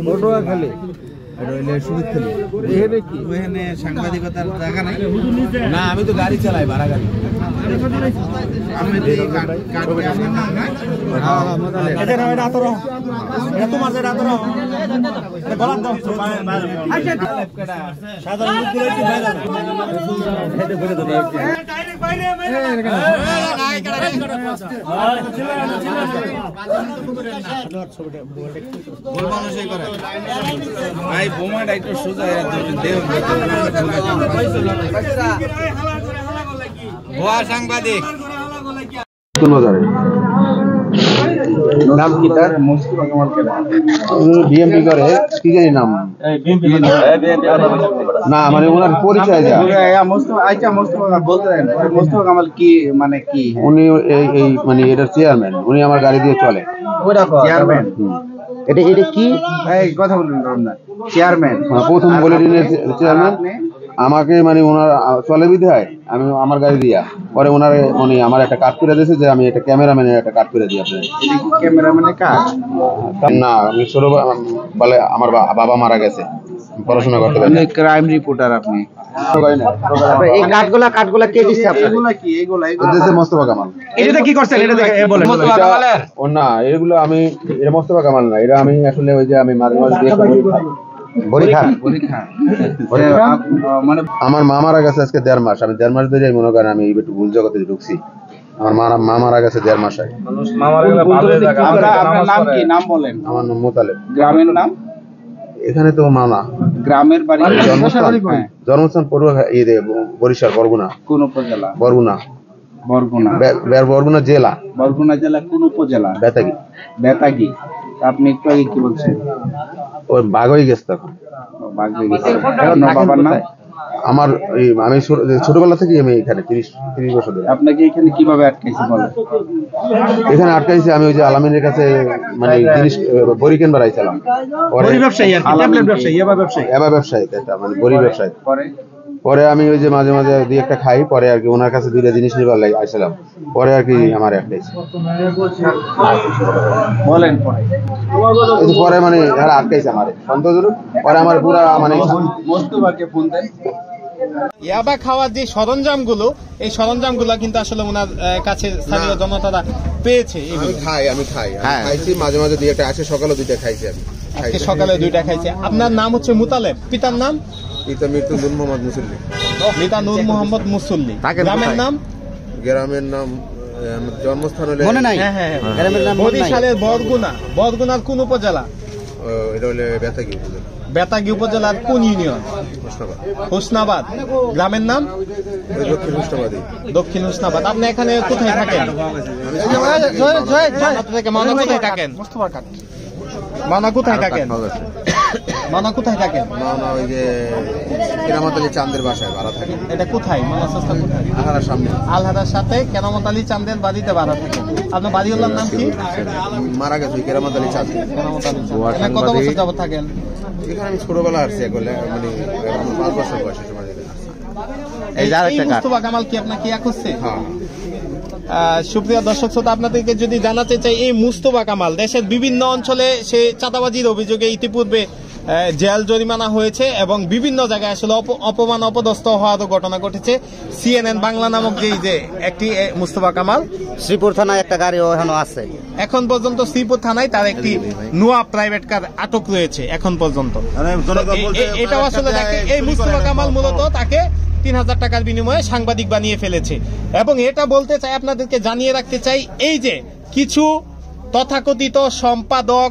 পটুয়াখালী সাংবাদিকতার জায়গা নাই না, আমি তো গাড়ি চালাই, ভাড়া গাড়ি। ভাই বোমাটা একটু সোজা ভুয়া সাংবাদিক নাম কি তার? মুস্তফা কামাল বিএমপি করে কি জানি নাম না, মানে ওনার পরিচয় মুস্তফা কামাল কি মানে কি উনি এই মানে এটার চেয়ারম্যান, উনি আমার গাড়ি দিয়ে চলে। চেয়ারম্যান এটা এটা কি কথা বললেন না? চেয়ারম্যান প্রথম বুলেটিনের চেয়ারম্যান আমাকে মানে ওনার চলে বিধায় আমি আমার গাড়ি দিয়া পরে ওনার মানে আমার একটা কাজ করে দিয়েছে যে আমি একটা ক্যামেরাম্যানের একটা কাজ করে দিই। আপনি ক্যামেরাম্যানের কাজ না, আমি ছোট বলে আমার বাবা মারা গেছে, পড়াশোনা করতে পারি। ক্রাইম রিপোর্টার আপনি? এই কাঠগুলা কে দিচ্ছে আপনার? এগুলা কি? এগুলা দিয়েছে মোস্তফা কামাল। এটা কি করছেন? এটা দেখে বলেন মোস্তফা কামালের ও না, এগুলো আমি এটা মোস্তফা কামাল না, এটা আমি আসলে ওই যে আমি মাঝে মাঝে দিয়ে মানে আমার মা মারা গেছে আজকে 1.5 মাস। আমি 1.5 মাস ধরে মনে করেন আমি একটু ভুল জগতে ঢুকছি। আমার মা মারা গেছে 1.5 মাস আগে। নাম কি? নাম বলেন। আমার নাম মোতালেব। গ্রামের নাম? এখানে তো মানা। গ্রামের বাড়ি? জন্মস্থান পটুয়াখালী, বরিশাল, বরগুনা। কোন উপজেলা? বরগুনা। বরগুনা জেলা। বরগুনা জেলা কোন উপজেলা? বেতাগী। বেতাগী। আপনি একটু আগে কি বলছেন? ওই বাঘ হয়ে গেছে তখন। বাঘ হয়ে গেছে। বাবার নাম? আমার আমি ছোটবেলা থেকে আমি এখানে 30 বছর ধরে। আপনাকে এখানে কিভাবে আটকাইছে বলেন? এখানে আটকাইছে আমি ওই যে আলামিনের কাছে মানে জিনিস বড়ি কেনবার আইছিলাম। বড়ি ব্যবসায়ী আর কি, ট্যাবলেট ব্যবসায়ী, এবা ব্যবসায়ী এটা মানে বড়ি ব্যবসায়ী। পরে আমি ওই যে মাঝে মাঝে দুই একটা খাই, পরে আর কি ওনার কাছে দুইটা জিনিস নিবার লাগি আইছিলাম, পরে আর কি আমার আটকাইছে। বলেন পরে মানে এরা আটকাইছে আমারে সন্তোষজনক। পরে আমার পুরা মানে মোস্তফাকে ফোন দেন। ইয়াবা খাওয়ার যে সরঞ্জামগুলো, এই সরঞ্জামগুলো কিন্তু আসলে ওনার কাছে স্থানীয় জনতারা পেয়েছে। আমি খাইছি মাঝে মাঝে দুই একটা আছে, সকালে দুইটা খাইছি আমি। সকালে দুইটা খাইছে। আপনার নাম হচ্ছে মুতালেব, পিতার নাম? পিতা মৃত্যু নূর মোহাম্মদ মুসল্লি। পিতা নূর মোহাম্মদ মুসল্লি। গ্রামের নাম? গ্রামের নাম জন্মস্থান হলে মনে নাই। বরিশালের বরগুনা। বরগুনার কোন উপজেলা? এটা হলে বেতাগী উপজেলা। বেতাগী উপজেলার কোন ইউনিয়ন? হোসনাবাদ। গ্রামের নাম? দক্ষিণ হোসনাবাদী। দক্ষিণ হোসনাবাদ। আপনি এখানে কোথায় থাকেন? মানা কোথায় থাকেন? মানা কোথায় থাকেন? মানা কোথায় থাকেন? মানা ওই যে কেরামত আলী চাঁদের বাসায় ভাড়া থাকে। এটা কোথায়? মানা সস্তা কোথায়? আলহারার সামনে। আলহারার সাথে কেরামত আলী চাঁদের বাড়িতে ভাড়া থাকে। আপনার বাড়িওয়ালার নাম কি? মারা গেছে কেরামত আলী চাঁদ। কেরামত আলী চাঁদ। কত বছর যাবত থাকেন এখানে? আমি ছোটবেলা আসছি, মানে 5 বছর বয়সে। এই মুস্তফা কামাল কি আপনাকে ইয়া করছে? হ্যাঁ। সুপ্রিয় দর্শক শ্রোতা, আপনাদেরকে যদি জানাতে চাই, এই মুস্তফা কামাল দেশের বিভিন্ন অঞ্চলে সে চাঁদাবাজির অভিযোগে ইতিপূর্বে জেল জরিমানা হয়েছে এবং বিভিন্ন জায়গায় আসলে অপমান অপদস্থ হওয়ারও ঘটনা ঘটেছে। CNN বাংলা নামক যে একটি মুস্তফা কামাল শ্রীপুর থানায় একটা গাড়ি এখনো আছে। এখন পর্যন্ত শ্রীপুর থানায় তার একটি নোয়া প্রাইভেট কার আটক রয়েছে এখন পর্যন্ত। এটাও আসলে এই মুস্তফা কামাল মূলত তাকে 3000 টাকার বিনিময়ে সাংবাদিক বানিয়ে ফেলেছে। এবং এটা বলতে চাই, আপনাদেরকে জানিয়ে রাখতে চাই, এই যে কিছু তথাকথিত সম্পাদক